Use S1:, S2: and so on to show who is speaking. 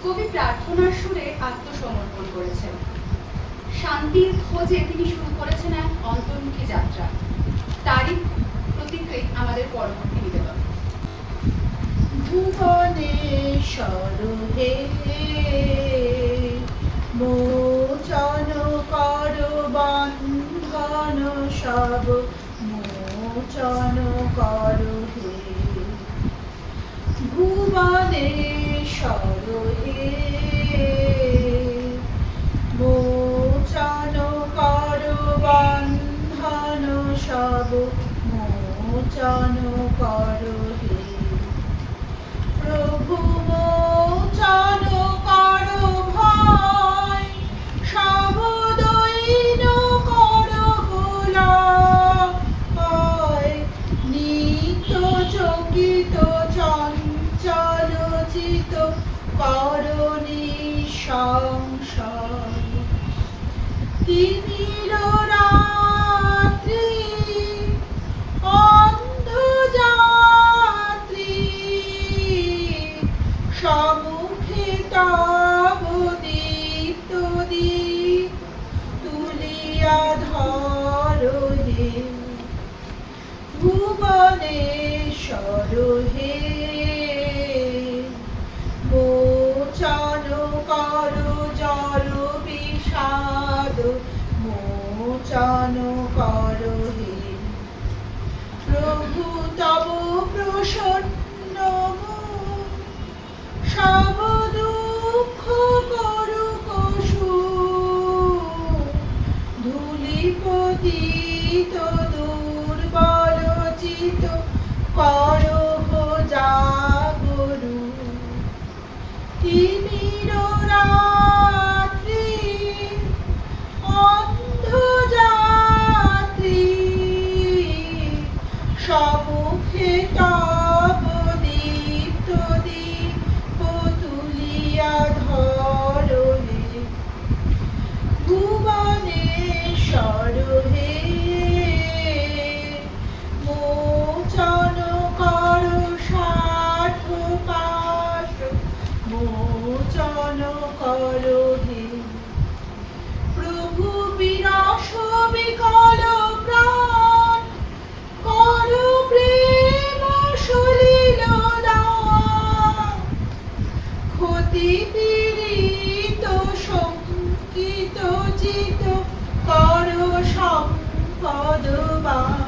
S1: কবি প্রার্থনার সুরে আত্মসমর্পণ করেছেন। শান্তির খোঁজে তিনি শুরু করেছেন এক অন্তর্মুখী যাত্রা। তারই প্রতীকই আমাদের পরবর্তী নিবেদন।
S2: ভুবনেশ্বর হে মোচন কর বন্ধন সব মোচন কর হে ভুবনেশ্বর হে মোচন কর বন্ধন সব মোচন কর হে প্রভু মোচন কর ভয় সব দৈন কর লয় নিত্য চকিত চঞ্চল চিত কর নিঃসংশয় তিমির রাত্রি সম্মুখে তব দীপ্ত দীপ তুলিয়া ধর হে ভুবনেশ্বর হে মোচন কর জল বিষাদ মোচন কর হে প্রভু তব প্রসন্ন সব দুঃখ করুক ধূলিপতিত দুর্বল চিত করহ জাগরু তিমির রাত্রি অন্ধযাত্রী সম্মুখে তব দীপ্ত দীপ তুলিয়া ধর হে ভুবনেশ্বর হে মোচন কর ষাঠ পাশ মোচন কর হে প্রভু বিরস বিকল প্রাণ কর প্রেম সলিল দান ক্ষতি পীড়িত শঙ্কিত চিত কর সম্পদবান